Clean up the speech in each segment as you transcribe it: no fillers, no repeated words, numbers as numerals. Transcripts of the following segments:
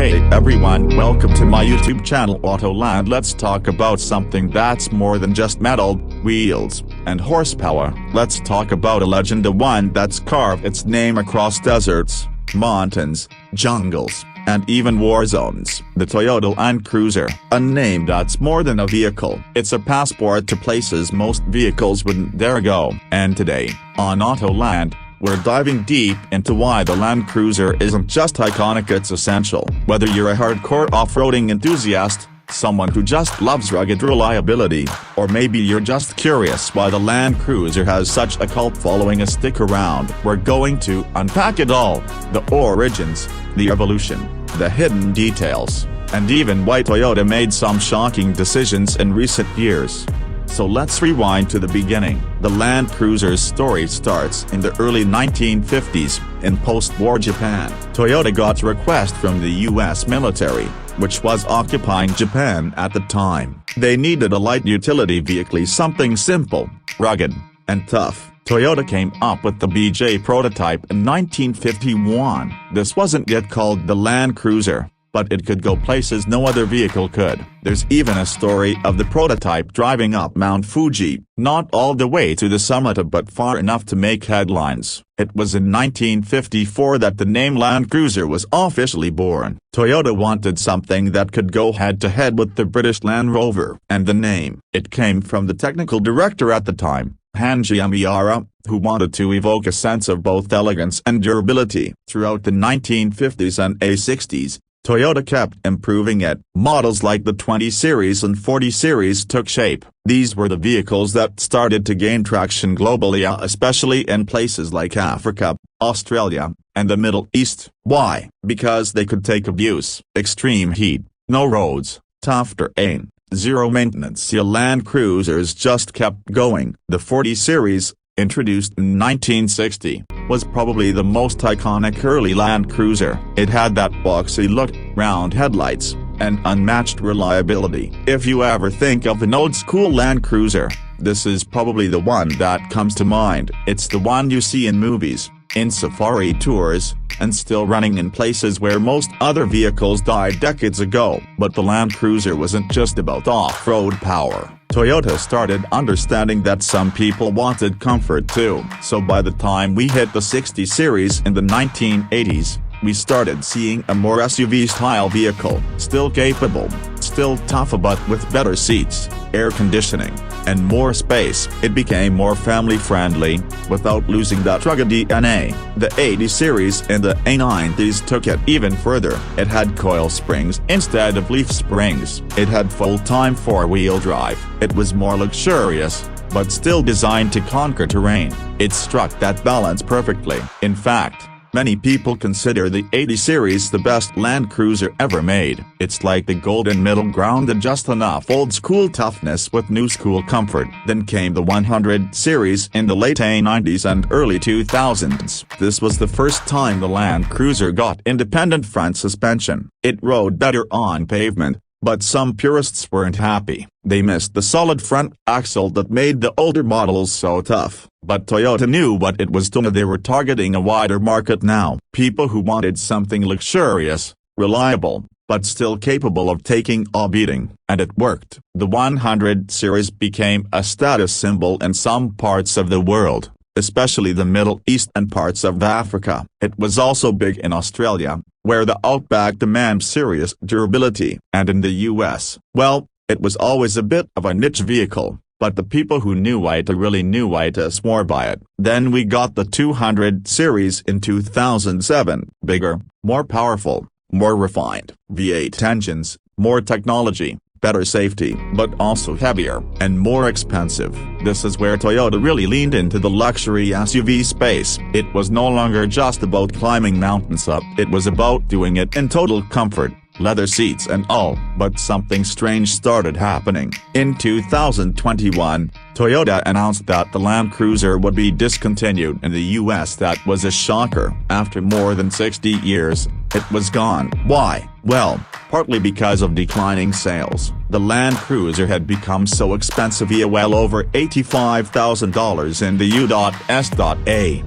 Hey everyone, welcome to my YouTube channel Autoland. Let's talk about something that's more than just metal, wheels, and horsepower. Let's talk about a legend, the one that's carved its name across deserts, mountains, jungles, and even war zones. The Toyota Land Cruiser, a name that's more than a vehicle. It's a passport to places most vehicles wouldn't dare go. And today, on Autoland, we're diving deep into why the Land Cruiser isn't just iconic, it's essential. Whether you're a hardcore off-roading enthusiast, someone who just loves rugged reliability, or maybe you're just curious why the Land Cruiser has such a cult following, stick around. We're going to unpack it all: the origins, the evolution, the hidden details, and even why Toyota made some shocking decisions in recent years. So let's rewind to the beginning. The Land Cruiser's story starts in the early 1950s, in post-war Japan. Toyota got a request from the US military, which was occupying Japan at the time. They needed a light utility vehicle, something simple, rugged, and tough. Toyota came up with the BJ prototype in 1951. This wasn't yet called the Land Cruiser, but it could go places no other vehicle could. There's even a story of the prototype driving up Mount Fuji, not all the way to the summit but far enough to make headlines. It was in 1954 that the name Land Cruiser was officially born. Toyota wanted something that could go head-to-head with the British Land Rover, and the name, it came from the technical director at the time, Hanji Amiyara, who wanted to evoke a sense of both elegance and durability. Throughout the 1950s and 60s, Toyota kept improving it. Models like the 20 Series and 40 Series took shape. These were the vehicles that started to gain traction globally, especially in places like Africa, Australia, and the Middle East. Why? Because they could take abuse, extreme heat, no roads, tough terrain, zero maintenance. The Land Cruisers just kept going. The 40 Series, introduced in 1960, was probably the most iconic early Land Cruiser. It had that boxy look, round headlights, and unmatched reliability. If you ever think of an old-school Land Cruiser, this is probably the one that comes to mind. It's the one you see in movies, in safari tours, and still running in places where most other vehicles died decades ago. But the Land Cruiser wasn't just about off-road power. Toyota started understanding that some people wanted comfort too. So by the time we hit the 60 Series in the 1980s, we started seeing a more SUV-style vehicle, still capable, still tough, but with better seats, air conditioning, and more space. It became more family-friendly, without losing that rugged DNA. The 80 Series in the 90s took it even further. It had coil springs instead of leaf springs. It had full-time four-wheel drive. It was more luxurious, but still designed to conquer terrain. It struck that balance perfectly. In fact, many people consider the 80 Series the best Land Cruiser ever made. It's like the golden middle ground, and just enough old-school toughness with new-school comfort. Then came the 100 Series in the late 90s and early 2000s. This was the first time the Land Cruiser got independent front suspension. It rode better on pavement, but some purists weren't happy. They missed the solid front axle that made the older models so tough. But Toyota knew what it was doing. They were targeting a wider market now. People who wanted something luxurious, reliable, but still capable of taking a beating. And it worked. The 100 Series became a status symbol in some parts of the world, especially the Middle East and parts of Africa. It was also big in Australia, where the Outback demands serious durability. And in the US, well, it was always a bit of a niche vehicle, but the people who knew it really knew it swore by it. Then we got the 200 Series in 2007, bigger, more powerful, more refined, V8 engines, more technology, better safety, but also heavier and more expensive. This is where Toyota really leaned into the luxury SUV space. It was no longer just about climbing mountains up, it was about doing it in total comfort, leather seats and all. But something strange started happening. In 2021, Toyota announced that the Land Cruiser would be discontinued in the US. That was a shocker. After more than 60 years, it was gone. Why? Well, partly because of declining sales. The Land Cruiser had become so expensive, well over $85,000 in the U.S.A.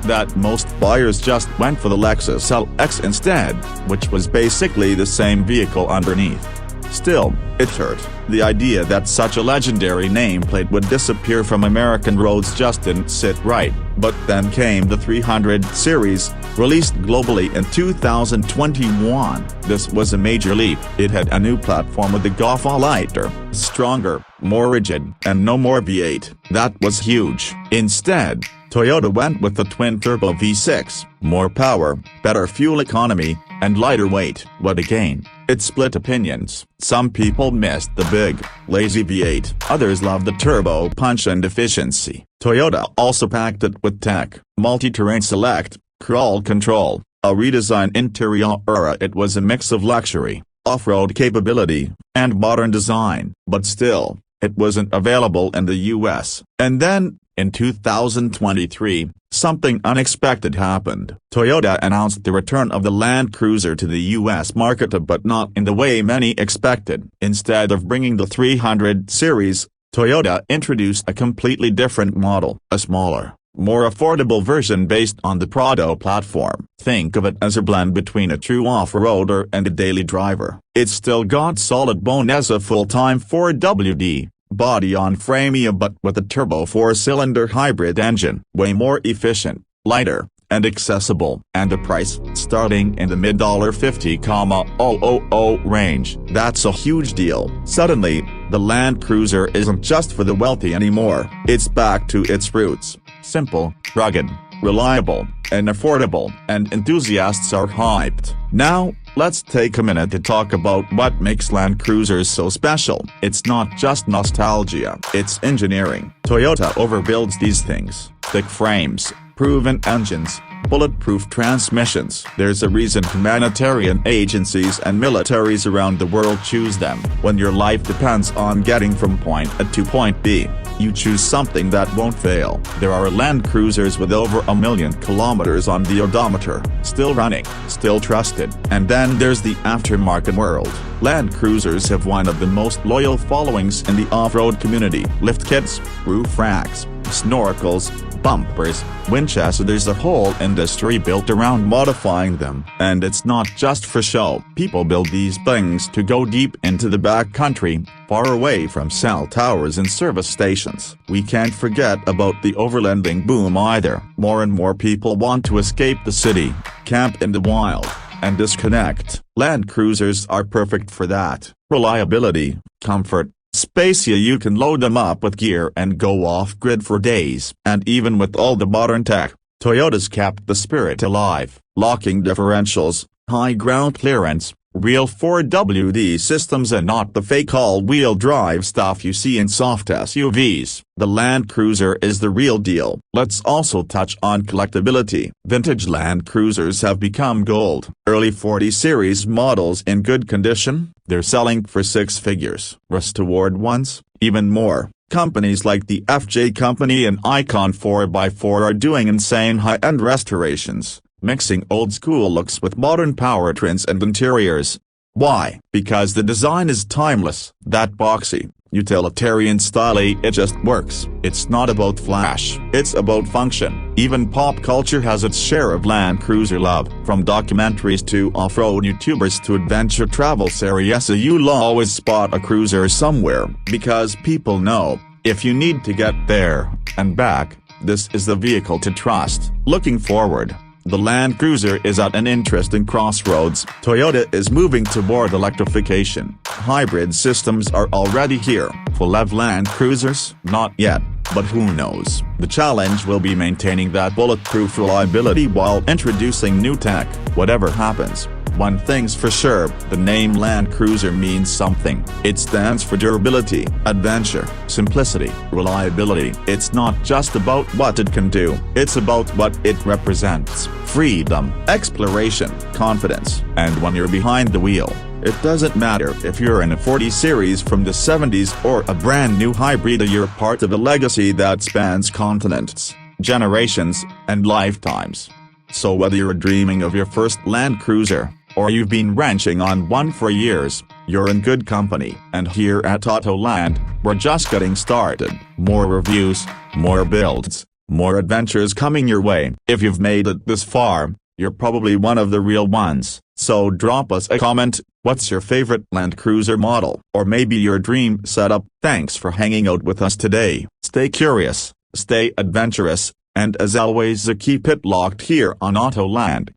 that most buyers just went for the Lexus LX instead, which was basically the same vehicle underneath. Still, it hurt. The idea that such a legendary nameplate would disappear from American roads just didn't sit right, but then came the 300 series, released globally in 2021. This was a major leap. It had a new platform with the GAFA lighter, stronger, more rigid, and no more V8. That was huge. Instead, Toyota went with the twin-turbo V6, more power, better fuel economy, and lighter weight. But again, it split opinions. Some people missed the big, lazy V8. Others loved the turbo punch and efficiency. Toyota also packed it with tech, multi-terrain select, crawl control, a redesigned interior. It was a mix of luxury, off-road capability, and modern design. But still, it wasn't available in the US. And then, in 2023, something unexpected happened. Toyota announced the return of the Land Cruiser to the US market, but not in the way many expected. Instead of bringing the 300 series, Toyota introduced a completely different model, a smaller, more affordable version based on the Prado platform. Think of it as a blend between a true off-roader and a daily driver. It's still got solid bone as a full-time 4WD. Body on frame, but with a turbo 4-cylinder hybrid engine, way more efficient, lighter, and accessible, and a price starting in the mid $50,000 range. That's a huge deal. Suddenly, the Land Cruiser isn't just for the wealthy anymore. It's back to its roots: simple, rugged, reliable, and affordable, and enthusiasts are hyped. Now, let's take a minute to talk about what makes Land Cruisers so special. It's not just nostalgia, it's engineering. Toyota overbuilds these things: thick frames, proven engines, bulletproof transmissions. There's a reason humanitarian agencies and militaries around the world choose them. When your life depends on getting from point A to point B, you choose something that won't fail. There are Land Cruisers with over 1 million kilometers on the odometer, still running, still trusted. And then there's the aftermarket world. Land Cruisers have one of the most loyal followings in the off-road community. Lift kits, roof racks, snorkels, bumpers, winches. There's a whole industry built around modifying them. And it's not just for show. People build these things to go deep into the backcountry, far away from cell towers and service stations. We can't forget about the overlanding boom either. More and more people want to escape the city, camp in the wild, and disconnect. Land Cruisers are perfect for that. Reliability, comfort, space. You can load them up with gear and go off-grid for days. And even with all the modern tech, Toyota's kept the spirit alive. Locking differentials, high ground clearance, real 4WD systems, and not the fake all-wheel drive stuff you see in soft SUVs. The Land Cruiser is the real deal. Let's also touch on collectability. Vintage Land Cruisers have become gold. Early 40 series models in good condition, they're selling for 6 figures. Restored ones, even more. Companies like the FJ Company and Icon 4x4 are doing insane high-end restorations, mixing old-school looks with modern powertrains and interiors. Why? Because the design is timeless. That boxy, utilitarian style, it just works. It's not about flash, it's about function. Even pop culture has its share of Land Cruiser love. From documentaries to off-road YouTubers to adventure travel series, you'll always spot a cruiser somewhere, because people know, if you need to get there and back, this is the vehicle to trust. Looking forward, the Land Cruiser is at an interesting crossroads. Toyota is moving toward electrification. Hybrid systems are already here. Full-EV Land Cruisers? Not yet, but who knows? The challenge will be maintaining that bulletproof reliability while introducing new tech. Whatever happens, one thing's for sure: the name Land Cruiser means something. It stands for durability, adventure, simplicity, reliability. It's not just about what it can do, it's about what it represents: freedom, exploration, confidence. And when you're behind the wheel, it doesn't matter if you're in a 40 series from the 70s or a brand new hybrid, you're part of a legacy that spans continents, generations, and lifetimes. So whether you're dreaming of your first Land Cruiser, or you've been wrenching on one for years, you're in good company. And here at Autoland, we're just getting started. More reviews, more builds, more adventures coming your way. If you've made it this far, you're probably one of the real ones. So drop us a comment, what's your favorite Land Cruiser model? Or maybe your dream setup? Thanks for hanging out with us today. Stay curious, stay adventurous, and as always keep it locked here on Autoland.